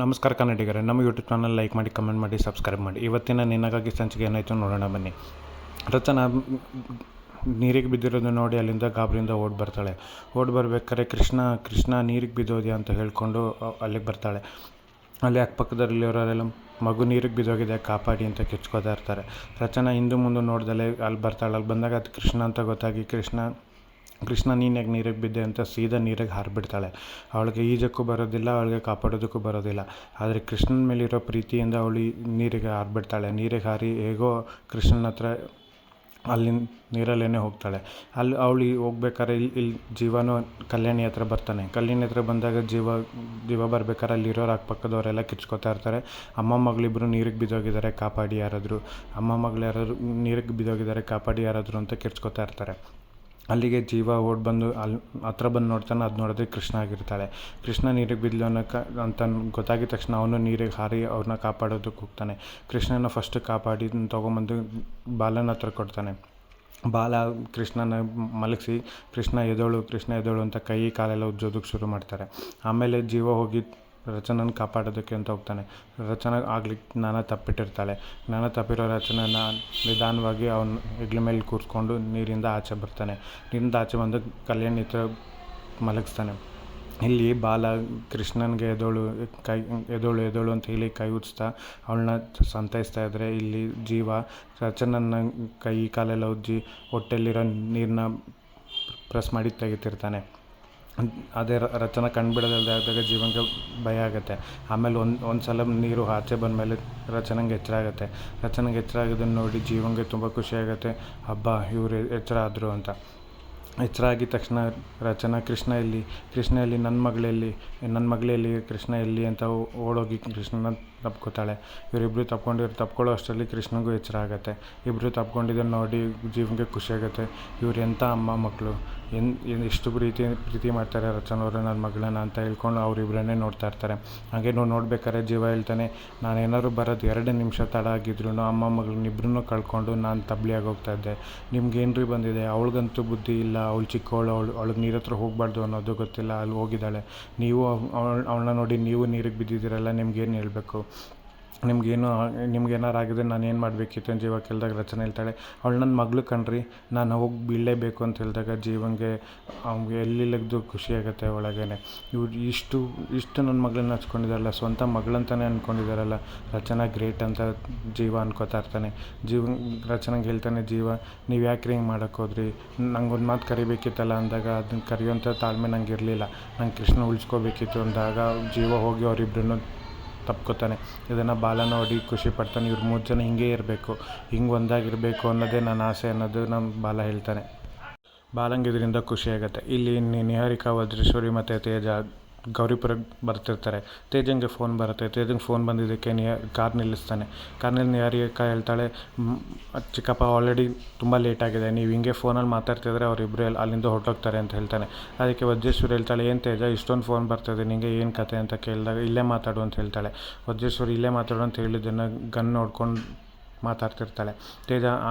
ನಮಸ್ಕಾರ ಕನ್ನಡಿಗರೇ, ನಮ್ಮ YouTube channel like ಮಾಡಿ, ಕಮೆಂಟ್ ಮಾಡಿ, ಸಬ್ಸ್ಕ್ರೈಬ್ ಮಾಡಿ. ಇವತ್ತಿನ ನಿನಗಾಗಿ ಸಂಚಿಕೆ ಏನಾಯಿತು ನೋಡೋಣ ಬನ್ನಿ. ರಚನಾ ನೀರಿಗೆ ಬಿದ್ದಿರೋದು ನೋಡಿ ಅಲ್ಲಿಂದ ಗಾಬರಿಯಿಂದ ಓಡಿ ಬರ್ಬೇಕಾದ್ರೆ ಕೃಷ್ಣ ನೀರಿಗೆ ಬಿದ್ದೋದ್ಯಾ ಅಂತ ಹೇಳ್ಕೊಂಡು ಅಲ್ಲಿಗೆ ಬರ್ತಾಳೆ. ಅಲ್ಲಿ ಅಕ್ಕಪಕ್ಕದಲ್ಲಿರೋರೆಲ್ಲ ಮಗು ನೀರಿಗೆ ಬಿದ್ದೋಗಿದೆ ಕಾಪಾಡಿ ಅಂತ ಕಿಚ್ಕೋತಾ ಇರ್ತಾರೆ. ರಚನಾ ಹಿಂದೆ ಮುಂದೆ ನೋಡ್ದಲೆ ಅಲ್ಲಿ ಬರ್ತಾಳೆ. ಅಲ್ಲಿ ಬಂದಾಗ ಅದು ಕೃಷ್ಣ ಅಂತ ಗೊತ್ತಾಗಿ ಕೃಷ್ಣ ನೀನು ಯಾಕೆ ನೀರಿಗೆ ಬಿದ್ದೆ ಅಂತ ಸೀದಾ ನೀರಿಗೆ ಹಾರಿಬಿಡ್ತಾಳೆ. ಅವಳಿಗೆ ಈಜಕ್ಕೂ ಬರೋದಿಲ್ಲ, ಅವಳಿಗೆ ಕಾಪಾಡೋದಕ್ಕೂ ಬರೋದಿಲ್ಲ. ಆದರೆ ಕೃಷ್ಣನ ಮೇಲಿರೋ ಪ್ರೀತಿಯಿಂದ ಅವಳು ನೀರಿಗೆ ಹಾರಿಬಿಡ್ತಾಳೆ. ನೀರಿಗೆ ಹಾರಿ ಹೇಗೋ ಕೃಷ್ಣನ ಹತ್ರ ಅಲ್ಲಿ ನೀರಲ್ಲೇ ಹೋಗ್ತಾಳೆ. ಅಲ್ಲಿ ಅವಳು ಹೋಗ್ಬೇಕಾದ್ರೆ ಇಲ್ಲಿ ಜೀವನೂ ಕಲ್ಯಾಣಿ ಹತ್ರ ಬರ್ತಾನೆ. ಕಲ್ಯಾಣಿ ಹತ್ರ ಬಂದಾಗ ಜೀವ ಬರ್ಬೇಕಾದ್ರೆ ಅಲ್ಲಿರೋರು ಅಕ್ಕಪಕ್ಕದವರೆಲ್ಲ ಕಿಚ್ಕೋತಾ ಇರ್ತಾರೆ. ಅಮ್ಮ ಮಗಳಿಬ್ಬರು ನೀರಿಗೆ ಬಿದ್ದೋಗಿದ್ದಾರೆ, ಕಾಪಾಡಿ ಯಾರಾದರೂ. ಅಮ್ಮ ಮಗಳು ಯಾರಾದರೂ ನೀರಿಗೆ ಬಿದ್ದೋಗಿದ್ದಾರೆ, ಕಾಪಾಡಿ ಯಾರಾದರೂ ಅಂತ ಕಿಚ್ಕೋತಾ ಇರ್ತಾರೆ. ಅಲ್ಲಿಗೆ ಜೀವ ಓಡಿ ಬಂದು ಅಲ್ಲಿ ಹತ್ರ ಬಂದು ನೋಡ್ತಾನೆ. ಅದು ನೋಡಿದ್ರೆ ಕೃಷ್ಣ ಆಗಿರ್ತಾಳೆ. ಕೃಷ್ಣ ನೀರಿಗೆ ಬಿದ್ದಲು ಅಂತ ಗೊತ್ತಾಗಿದ ತಕ್ಷಣ ಅವನು ನೀರಿಗೆ ಹಾರಿ ಅವ್ರನ್ನ ಕಾಪಾಡೋದಕ್ಕೆ ಹೋಗ್ತಾನೆ. ಕೃಷ್ಣನ ಫಸ್ಟ್ ಕಾಪಾಡಿ ತೊಗೊಂಬಂದು ಬಾಲನ ಹತ್ರ ಕೊಡ್ತಾನೆ. ಬಾಲ ಕೃಷ್ಣನ ಮಲಗಿಸಿ ಕೃಷ್ಣ ಎದೋಳು ಅಂತ ಕೈ ಕಾಲೆಲ್ಲ ಉಜ್ಜೋದಕ್ಕೆ ಶುರು ಮಾಡ್ತಾರೆ. ಆಮೇಲೆ ಜೀವ ಹೋಗಿ ರಚನನ ಕಾಪಾಡೋದಕ್ಕೆ ಅಂತ ಹೋಗ್ತಾನೆ. ರಚನ ಆಗ್ಲಿಕ್ಕೆ ಜ್ಞಾನ ತಪ್ಪಿರೋ ರಚನನ ನಿಧಾನವಾಗಿ ಅವನ ಹೆಗ್ಲ ಮೇಲೆ ಕೂರಿಸ್ಕೊಂಡು ನೀರಿಂದ ಆಚೆ ಬರ್ತಾನೆ. ನೀರಿಂದ ಆಚೆ ಬಂದು ಕಲ್ಯಾಣಿ ಹತ್ರ ಮಲಗಿಸ್ತಾನೆ. ಇಲ್ಲಿ ಬಾಲ ಕೃಷ್ಣನಿಗೆ ಎದೋಳು ಅಂತ ಹೇಳಿ ಕೈ ಉಜ್ತಾ ಅವಳನ್ನ ಸಂತೈಸ್ತಾ ಇದ್ದರೆ, ಇಲ್ಲಿ ಜೀವ ರಚನನ್ನ ಕೈ ಕಾಲೆಲ್ಲ ಉಜ್ಜಿ ಹೊಟ್ಟೆಲಿರೋ ನೀರನ್ನ ಪ್ರೆಸ್ ಮಾಡಿ ತೆಗಿತಿರ್ತಾನೆ. ಅದೇ ರಚನಾ ಕಂಡುಬಿಡೋದಾದಾಗ ಜೀವನಿಗೆ ಭಯ ಆಗುತ್ತೆ. ಆಮೇಲೆ ಒಂದು ಸಲ ನೀರು ಆಚೆ ಬಂದಮೇಲೆ ರಚನೆಗೆ ಎಚ್ಚರ ಆಗೋದನ್ನು ನೋಡಿ ಜೀವನಿಗೆ ತುಂಬ ಖುಷಿಯಾಗುತ್ತೆ. ಹಬ್ಬ ಇವರು ಎಚ್ಚರ ಆದರು ಅಂತ. ಎಚ್ಚರ ಆಗಿದ ತಕ್ಷಣ ರಚನಾ ಕೃಷ್ಣ ಎಲ್ಲಿ ನನ್ನ ಮಗಳಲ್ಲಿ ಕೃಷ್ಣ ಎಲ್ಲಿ ಅಂತ ಓಡೋಗಿ ಕೃಷ್ಣನ ತಪ್ಕೋತಾಳೆ. ಇವರಿಬ್ಬರು ತಪ್ಕೊಳ್ಳೋ ಅಷ್ಟರಲ್ಲಿ ಕೃಷ್ಣನಿಗೂ ಎಚ್ಚರ ಆಗುತ್ತೆ. ಇಬ್ಬರು ತಪ್ಕೊಂಡಿದ್ದನ್ನು ನೋಡಿ ಜೀವನಿಗೆ ಖುಷಿಯಾಗುತ್ತೆ. ಇವ್ರು ಎಂಥ ಅಮ್ಮ ಮಕ್ಕಳು, ಎಷ್ಟು ಪ್ರೀತಿ ಮಾಡ್ತಾರೆ ರಚನವರು ನನ್ನ ಮಗಳನ್ನ ಅಂತ ಹೇಳ್ಕೊಂಡು ಅವರಿಬ್ಬರನ್ನೇ ನೋಡ್ತಾ ಇರ್ತಾರೆ. ಹಾಗೆ ನೋಡ್ಬೇಕಾದ್ರೆ ಜೀವ ಹೇಳ್ತಾನೆ, ನಾನೇನಾದ್ರು ಬರೋದು 2 ನಿಮಿಷ ತಡ ಆಗಿದ್ರು ಅಮ್ಮ ಮಗಳನ್ನಿಬ್ಬರನ್ನೂ ಕಳ್ಕೊಂಡು ನಾನು ತಬ್ಲಿಯಾಗಿ ಹೋಗ್ತಾ ಇದ್ದೆ. ನಿಮ್ಗೇನ್ರಿ ಬಂದಿದೆ? ಅವಳಿಗಂತೂ ಬುದ್ಧಿ ಇಲ್ಲ, ಅವಳು ಚಿಕ್ಕವಳು, ಅವಳಿಗೆ ನೀರ ಹತ್ರ ಹೋಗಬಾರ್ದು ಅನ್ನೋದು ಗೊತ್ತಿಲ್ಲ, ಅಲ್ಲಿ ಹೋಗಿದ್ದಾಳೆ. ನೀವು ಅವಳನ್ನ ನೋಡಿ ನೀವು ನೀರಿಗೆ ಬಿದ್ದಿದ್ದೀರಲ್ಲ, ನಿಮ್ಗೇನು ಹೇಳಬೇಕು? ನಿಮ್ಗೇನಾರು ಆಗಿದೆ ನಾನು ಏನು ಮಾಡಬೇಕಿತ್ತು ಅಂತ ಜೀವ ಕೇಳಿದಾಗ ರಚನೆ ಹೇಳ್ತಾಳೆ, ಅವಳು ನನ್ನ ಮಗಳು ಕಣ್ರಿ, ನಾನು ಹೋಗಿ ಬೀಳಲೇಬೇಕು ಅಂತ ಹೇಳಿದಾಗ ಜೀವಂಗೆ ಅವ್ನಿಗೆ ಎಲ್ಲಿಲ್ಲದ್ದು ಖುಷಿಯಾಗುತ್ತೆ ಒಳಗೇ. ಇವ್ರು ಇಷ್ಟು ನನ್ನ ಮಗಳನ್ನ ಹಚ್ಕೊಂಡಿದ್ದಾರಲ್ಲ, ಸ್ವಂತ ಮಗಳಂತಲೇ ಅಂದ್ಕೊಂಡಿದ್ದಾರಲ್ಲ, ರಚನಾ ಗ್ರೇಟ್ ಅಂತ ಜೀವ ಅನ್ಕೋತಾ ಇರ್ತಾನೆ. ರಚನೆಗೆ ಹೇಳ್ತಾನೆ ಜೀವ, ನೀವು ಯಾಕೆ ಹಿಂಗೆ ಮಾಡೋಕ್ಕೆ ಹೋದ್ರಿ? ನಂಗೊಂದು ಮಾತು ಕರಿಬೇಕಿತ್ತಲ್ಲ ಅಂದಾಗ ಅದನ್ನು ಕರೆಯುವಂಥ ತಾಳ್ಮೆ ನಂಗೆ ಇರಲಿಲ್ಲ. ನಂಗೆ ಕೃಷ್ಣ ಉಳಿಸ್ಕೋಬೇಕಿತ್ತು ಅಂದಾಗ ಜೀವ ಹೋಗಿ ಅವರಿಬ್ಬರನ್ನು ತಪ್ಕೋತಾನೆ. ಇದನ್ನು ಬಾಲ ನೋಡಿ ಖುಷಿ ಪಡ್ತಾನೆ. ಇವ್ರು 3 ಜನ ಹಿಂಗೇ ಇರಬೇಕು, ಹಿಂಗೆ ಒಂದಾಗಿರಬೇಕು ಅನ್ನೋದೇ ನನ್ನ ಆಸೆ ಅನ್ನೋದು ನಮ್ಮ ಬಾಲ ಹೇಳ್ತಾನೆ. ಬಾಲಂಗೆ ಇದರಿಂದ ಖುಷಿಯಾಗುತ್ತೆ. ಇಲ್ಲಿ ನಿಹಾರಿಕಾ, ವಜ್ರೇಶ್ವರಿ ಮತ್ತು ತೇಜ ಗೌರಿಪುರಕ್ಕೆ ಬರ್ತಿರ್ತಾರೆ. ತೇಜಂಗೆ ಫೋನ್ ಬರುತ್ತೆ. ತೇಜಂಗೆ ಫೋನ್ ಬಂದಿದ್ದಕ್ಕೆ ಕಾರ್ ನಿಲ್ಲಿಸ್ತಾನೆ. ಕಾರ್ನಲ್ಲಿ ನಿಹಾರಿಕಾ ಹೇಳ್ತಾಳೆ, ಚಿಕ್ಕಪ್ಪ ಆಲ್ರೆಡಿ ತುಂಬ ಲೇಟಾಗಿದೆ, ನೀವು ಹಿಂಗೆ ಫೋನಲ್ಲಿ ಮಾತಾಡ್ತಿದ್ರೆ ಅವರಿಬ್ಬರು ಅಲ್ಲಿಂದ ಹೊರಟೋಗ್ತಾರೆ ಅಂತ ಹೇಳ್ತಾನೆ. ಅದಕ್ಕೆ ವಜ್ರೇಶ್ವರಿ ಹೇಳ್ತಾಳೆ, ಏನು ತೇಜ ಇಷ್ಟೊಂದು ಫೋನ್ ಬರ್ತಾಯಿದೆ ನಿಮಗೆ, ಏನು ಕತೆ ಅಂತ ಕೇಳಿದಾಗ ಇಲ್ಲೇ ಮಾತಾಡು ಅಂತ ಹೇಳ್ತಾಳೆ. ವಜ್ರೇಶ್ವರಿ ಇಲ್ಲೇ ಮಾತಾಡು ಅಂತ ಹೇಳಿದ್ದನ್ನು ಗನ್ ನೋಡ್ಕೊಂಡು ಮಾತಾಡ್ತಿರ್ತಾಳೆ. ತೇಜ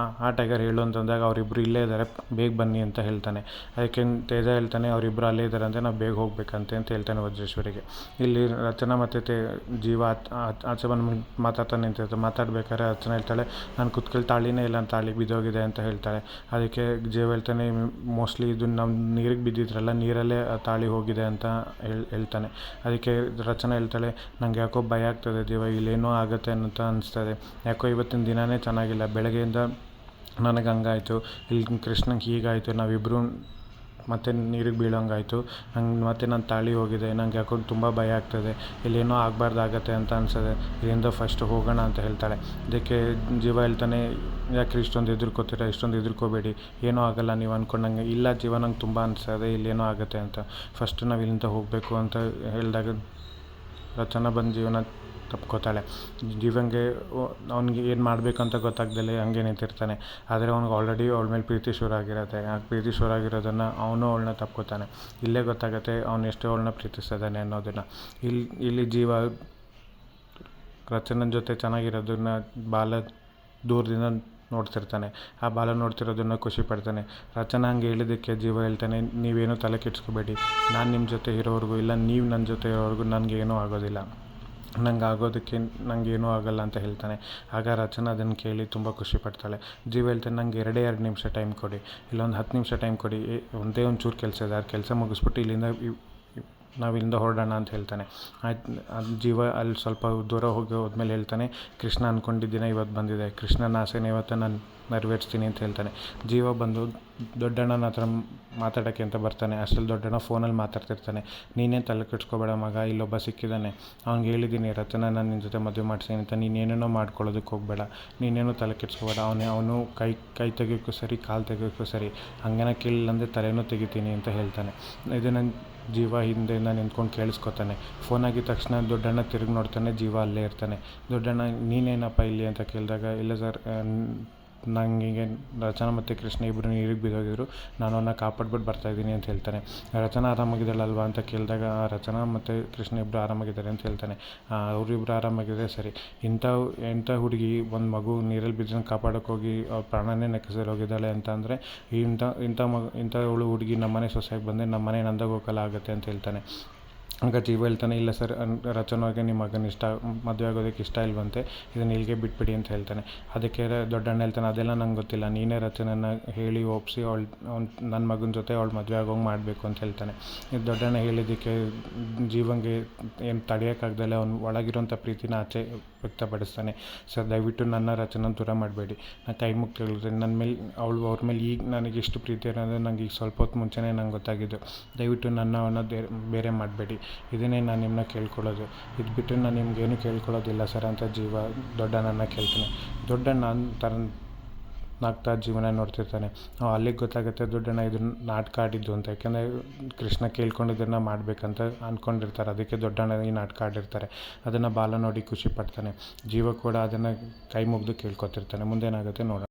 ಆ ಟೈಗರ್ ಹೇಳು ಅಂತಂದಾಗ ಅವರಿಬ್ಬರು ಇಲ್ಲೇ ಇದ್ದಾರೆ, ಬೇಗ ಬನ್ನಿ ಅಂತ ಹೇಳ್ತಾನೆ. ಅದಕ್ಕೆ ತೇಜ ಹೇಳ್ತಾನೆ, ಅವರಿಬ್ಬರು ಅಲ್ಲೇ ಇದ್ದಾರೆ ಅಂತ ನಾವು ಬೇಗ ಹೋಗ್ಬೇಕಂತೆ ಅಂತ ಹೇಳ್ತಾನೆ ವಜ್ರೇಶ್ವರಿಗೆ. ಇಲ್ಲಿ ರಚನಾ ಮತ್ತು ಜೀವ ಆಚೆ ಬಂದು ಮಾತಾಡ್ತಾನೆ ನಿಂತಿರ್ತಾರೆ. ಮಾತಾಡ್ಬೇಕಾದ್ರೆ ರಚನಾ ಹೇಳ್ತಾಳೆ, ನಾನು ಕುತ್ಕೊಳ್ಳಿ ತಾಳಿನೇ ಇಲ್ಲ, ಅಂತ ತಾಳಿಗೆ ಬಿದ್ದೋಗಿದೆ ಅಂತ ಹೇಳ್ತಾಳೆ. ಅದಕ್ಕೆ ಜೀವ ಹೇಳ್ತಾನೆ, ಮೋಸ್ಟ್ಲಿ ಇದು ನಾವು ನೀರಿಗೆ ಬಿದ್ದಿದ್ರಲ್ಲ, ನೀರಲ್ಲೇ ತಾಳಿ ಹೋಗಿದೆ ಅಂತ ಹೇಳ್ತಾನೆ. ಅದಕ್ಕೆ ರಚನಾ ಹೇಳ್ತಾಳೆ, ನಂಗೆ ಯಾಕೋ ಭಯ ಆಗ್ತದೆ ಜೀವ, ಇಲ್ಲೇನೋ ಆಗುತ್ತೆ ಅಂತ ಅನಿಸ್ತದೆ. ಯಾಕೋ ಇವತ್ತಿನ ದಿನವೇ ಚೆನ್ನಾಗಿಲ್ಲ, ಬೆಳಗ್ಗೆಯಿಂದ ನನಗೆ ಹಂಗಾಯಿತು, ಇಲ್ಲಿ ಕೃಷ್ಣಂಗೆ ಹೀಗಾಯಿತು, ನಾವಿಬ್ಬರು ಮತ್ತೆ ನೀರಿಗೆ ಬೀಳೋಂಗಾಯಿತು, ಹಂಗೆ ಮತ್ತೆ ನಾನು ತಾಳಿ ಹೋಗಿದೆ, ನಂಗೆ ಯಾಕೋ ತುಂಬ ಭಯ ಆಗ್ತದೆ, ಇಲ್ಲೇನೋ ಆಗಬಾರ್ದಾಗತ್ತೆ ಅಂತ ಅನಿಸ್ತದೆ, ಇಲ್ಲಿಂದ ಫಸ್ಟ್ ಹೋಗೋಣ ಅಂತ ಹೇಳ್ತಾಳೆ. ಅದಕ್ಕೆ ಜೀವ ಹೇಳ್ತಾನೆ, ಯಾಕೆ ಇಷ್ಟೊಂದು ಹೆದರ್ಕೋಬೇಡಿ, ಏನೂ ಆಗೋಲ್ಲ ನೀವು ಅಂದ್ಕೊಂಡಂಗೆ. ಇಲ್ಲ ಜೀವ, ನಂಗೆ ತುಂಬ ಅನಿಸ್ತದೆ ಇಲ್ಲೇನೋ ಆಗುತ್ತೆ ಅಂತ, ಫಸ್ಟ್ ನಾವು ಇಲ್ಲಿಂದ ಹೋಗಬೇಕು ಅಂತ ಹೇಳಿದಾಗ ರಚನಾ ಬಂದು ಜೀವನ ತಪ್ಕೋತಾಳೆ. ಜೀವಂಗೆ ಅವ್ನಿಗೆ ಏನು ಮಾಡಬೇಕಂತ ಗೊತ್ತಾಗ್ದಲೇ ಹಂಗೆ ನಿಂತಿರ್ತಾನೆ. ಆದರೆ ಅವ್ನಿಗೆ ಆಲ್ರೆಡಿ ಅವಳ ಮೇಲೆ ಪ್ರೀತಿ ಶುರು ಆಗಿರುತ್ತೆ. ಆ ಪ್ರೀತಿ ಶುರು ಆಗಿರೋದನ್ನು ಅವನು ಅವಳನ್ನ ತಪ್ಕೋತಾನೆ. ಇಲ್ಲೇ ಗೊತ್ತಾಗುತ್ತೆ ಅವನು ಎಷ್ಟು ಅವಳನ್ನ ಪ್ರೀತಿಸ್ತಿದ್ದಾನೆ ಅನ್ನೋದನ್ನು. ಇಲ್ಲಿ ಜೀವ ರಚನನ ಜೊತೆ ಚೆನ್ನಾಗಿರೋದನ್ನ ಬಾಲ ದೂರದಿಂದ ನೋಡ್ತಿರ್ತಾನೆ. ಆ ಬಾಲ ನೋಡ್ತಿರೋದನ್ನು ಖುಷಿ ಪಡ್ತಾನೆ. ರಚನಾ ಹಂಗೆ ಹೇಳಿದ್ದಕ್ಕೆ ಜೀವ ಹೇಳ್ತಾನೆ, ನೀವೇನು ತಲೆ ಕೆಡಿಸ್ಕೋಬೇಡಿ, ನಾನು ನಿಮ್ಮ ಜೊತೆ ಇರೋವರೆಗೂ, ಇಲ್ಲ ನೀವು ನನ್ನ ಜೊತೆ ಇರೋವರೆಗೂ ನನಗೇನೂ ಆಗೋದಿಲ್ಲ. ನಂಗೆ ಆಗೋದಕ್ಕೆ ನನಗೇನೂ ಆಗೋಲ್ಲ ಅಂತ ಹೇಳ್ತಾನೆ. ಆಗ ರಚನಾ ಅದನ್ನು ಕೇಳಿ ತುಂಬ ಖುಷಿ ಪಡ್ತಾಳೆ. ಜೀವ ಹೇಳ್ತಾನೆ, ನಂಗೆ 2 ನಿಮಿಷ ಟೈಮ್ ಕೊಡಿ, ಇಲ್ಲೊಂದು 10 ನಿಮಿಷ ಟೈಮ್ ಕೊಡಿ, ಒಂದೇ ಒಂಚೂರು ಕೆಲಸ ಇದೆ, ಆ ಕೆಲಸ ಮುಗಿಸ್ಬಿಟ್ಟು ನಾವಿಲ್ಲಿಂದ ಹೊರಡೋಣ ಅಂತ ಹೇಳ್ತಾನೆ. ಆಯ್ತು, ಅದು ಜೀವ ಅಲ್ಲಿ ಸ್ವಲ್ಪ ದೂರ ಹೋದ್ಮೇಲೆ ಹೇಳ್ತಾನೆ, ಕೃಷ್ಣ ಅಂದ್ಕೊಂಡಿದ್ದ ದಿನ ಇವತ್ತು ಬಂದಿದೆ, ಕೃಷ್ಣನ ಆಸೆನ ಇವತ್ತು ನಾನು ನೆರವೇರಿಸ್ತೀನಿ ಅಂತ ಹೇಳ್ತಾನೆ. ಜೀವ ಬಂದು ದೊಡ್ಡಣ್ಣನ ಹತ್ರ ಮಾತಾಡೋಕ್ಕೆ ಅಂತ ಬರ್ತಾನೆ. ಅಷ್ಟರಲ್ಲಿ ದೊಡ್ಡಣ್ಣ ಫೋನಲ್ಲಿ ಮಾತಾಡ್ತಿರ್ತಾನೆ. ನೀನೇ ತಲೆ ಕೆಡ್ಸ್ಕೊಬೇಡ ಮಗ, ಇಲ್ಲೊಬ್ಬ ಸಿಕ್ಕಿದ್ದಾನೆ, ಅವ್ನಿಗೆ ಹೇಳಿದ್ದೀನಿ ರಚನಾ ನಾನು ನಿನ್ನ ಜೊತೆ ಮದುವೆ ಮಾಡ್ತೀನಿ ಅಂತ, ನೀನೇನೋ ಮಾಡ್ಕೊಳ್ಳೋದಕ್ಕೆ ಹೋಗಬೇಡ, ನೀನೇನೋ ತಲೆ ಕೆಡ್ಸ್ಕೊಬೇಡ, ಅವನು ಕೈ ತೆಗಿಯೋಕ್ಕೂ ಸರಿ, ಕಾಲು ತೆಗಿಯೋಕ್ಕೂ ಸರಿ, ಹಂಗೇನ ಕೇಳಿಲ್ಲ ಅಂದರೆ ತಲೆನೂ ತೆಗಿತೀನಿ ಅಂತ ಹೇಳ್ತಾನೆ. ಇದನ್ನು ಜೀವ ಹಿಂದೆಯಿಂದ ನಿಂತ್ಕೊಂಡು ಕೇಳಿಸ್ಕೊತಾನೆ. ಫೋನ್ ಆಗಿದ ತಕ್ಷಣ ದೊಡ್ಡಣ್ಣ ತಿರುಗಿ ನೋಡ್ತಾನೆ, ಜೀವ ಅಲ್ಲೇ ಇರ್ತಾನೆ. ದೊಡ್ಡಣ್ಣ ನೀನೇನಪ್ಪ ಇಲ್ಲಿ ಅಂತ ಕೇಳಿದಾಗ, ಇಲ್ಲ ಸರ್, ನನಗೆ ರಚನಾ ಮತ್ತು ಕೃಷ್ಣ ಇಬ್ಬರು ನೀರಿಗೆ ಬಿದ್ದೋಗಿದ್ರು, ನಾನು ಅವನ್ನ ಕಾಪಾಡ್ಬಿಟ್ಟು ಬರ್ತಾಯಿದ್ದೀನಿ ಅಂತ ಹೇಳ್ತಾನೆ. ರಚನಾ ಆರಾಮಾಗಿದ್ದಾಳಲ್ವ ಅಂತ ಕೇಳಿದಾಗ, ರಚನಾ ಮತ್ತು ಕೃಷ್ಣ ಇಬ್ಬರು ಆರಾಮಾಗಿದ್ದಾರೆ ಅಂತ ಹೇಳ್ತಾನೆ. ಅವರಿಬ್ಬರು ಆರಾಮಾಗಿದ್ದರೆ ಸರಿ, ಎಂಥ ಹುಡುಗಿ ಒಂದು ಮಗು ನೀರಲ್ಲಿ ಬಿದ್ದನ್ನು ಕಾಪಾಡೋಕೆ ಹೋಗಿ ಅವ್ರ ಪ್ರಾಣನೇ ನೆಕ್ಕಿಸಲು ಹೋಗಿದ್ದಾಳೆ ಅಂತ ಅಂದರೆ, ಇಂಥವಳು ಹುಡುಗಿ ನಮ್ಮನೆ ಸೊಸೆಯಾಗಿ ಬಂದರೆ ನಮ್ಮನೆ ನಂದಗೋಕಲ ಆಗುತ್ತೆ ಅಂತ ಹೇಳ್ತಾನೆ. ಆಗ ಜೀವ ಹೇಳ್ತಾನೆ, ಇಲ್ಲ ಸರ್, ರಚನಾಗೆ ನಿಮ್ಮ ಮಗನ ಮದುವೆ ಆಗೋದಕ್ಕೆ ಇಷ್ಟ ಇಲ್ವಂತೆ, ಇದನ್ನು ಇಲ್ಲಿಗೆ ಬಿಟ್ಬಿಡಿ ಅಂತ ಹೇಳ್ತಾನೆ. ಅದಕ್ಕೆ ದೊಡ್ಡಣ್ಣ ಹೇಳ್ತಾನೆ, ಅದೆಲ್ಲ ನಂಗೆ ಗೊತ್ತಿಲ್ಲ, ನೀನೇ ರಚನೆಯನ್ನು ಹೇಳಿ ಒಪ್ಪಿಸಿ ನನ್ನ ಮಗನ ಜೊತೆ ಅವಳು ಮದುವೆ ಆಗೋಂಗೆ ಮಾಡಬೇಕು ಅಂತ ಹೇಳ್ತಾನೆ. ಇದು ದೊಡ್ಡಣ್ಣ ಹೇಳಿದ್ದಕ್ಕೆ ಜೀವಂಗೆ ಏನು ತಡೆಯೋಕ್ಕಾಗ್ದಲೆ ಅವ್ನು ಒಳಗಿರೋಂಥ ಪ್ರೀತಿನ ಆಚೆ ವ್ಯಕ್ತಪಡಿಸ್ತಾನೆ. ಸರ್, ದಯವಿಟ್ಟು ನನ್ನ ರಚನೆ ದೂರ ಮಾಡಬೇಡಿ, ನಾನು ಕೈ ಮುಗ್ದು ಕೇಳಿದ್ರೆ ನನ್ನ ಮೇಲೆ ಅವ್ರ ಮೇಲೆ ಈಗ ನನಗೆ ಎಷ್ಟು ಪ್ರೀತಿ ಇರೋದ್ರೆ ನನಗೆ ಈಗ ಸ್ವಲ್ಪ ಹೊತ್ತು ಮುಂಚೆನೇ ನಂಗೆ ಗೊತ್ತಾಗಿದ್ದು, ದಯವಿಟ್ಟು ಅವನ್ನ ಬೇರೆ ಮಾಡಬೇಡಿ, ಇದನ್ನೇ ನಾನು ನಿಮ್ಮನ್ನ ಕೇಳ್ಕೊಳ್ಳೋದು, ಇದು ಬಿಟ್ಟು ನಾನು ನಿಮಗೇನು ಕೇಳ್ಕೊಳ್ಳೋದಿಲ್ಲ ಸರ್ ಅಂತ ಜೀವ ದೊಡ್ಡಣ್ಣನ ಕೇಳ್ತಾನೆ. ದೊಡ್ಡಣ್ಣ ಥರ ನಾಗ್ತಾ ಜೀವನ ನೋಡ್ತಿರ್ತಾನೆ. ಅಲ್ಲಿಗೆ ಗೊತ್ತಾಗುತ್ತೆ ದೊಡ್ಡಣ್ಣ ಇದನ್ನು ನಾಟಕ ಆಡಿದ್ದು ಅಂತ. ಯಾಕೆಂದರೆ ಕೃಷ್ಣ ಕೇಳ್ಕೊಂಡಿದ್ದನ್ನು ಮಾಡಬೇಕಂತ ಅಂದ್ಕೊಂಡಿರ್ತಾರೆ, ಅದಕ್ಕೆ ದೊಡ್ಡಣ್ಣ ಈ ನಾಟಕ ಆಡಿರ್ತಾರೆ. ಅದನ್ನು ಬಾಲ ನೋಡಿ ಖುಷಿ ಪಡ್ತಾನೆ. ಜೀವ ಕೂಡ ಅದನ್ನು ಕೈ ಮುಗಿದು ಕೇಳ್ಕೊತಿರ್ತಾನೆ. ಮುಂದೇನಾಗುತ್ತೆ ನೋಡೋಣ.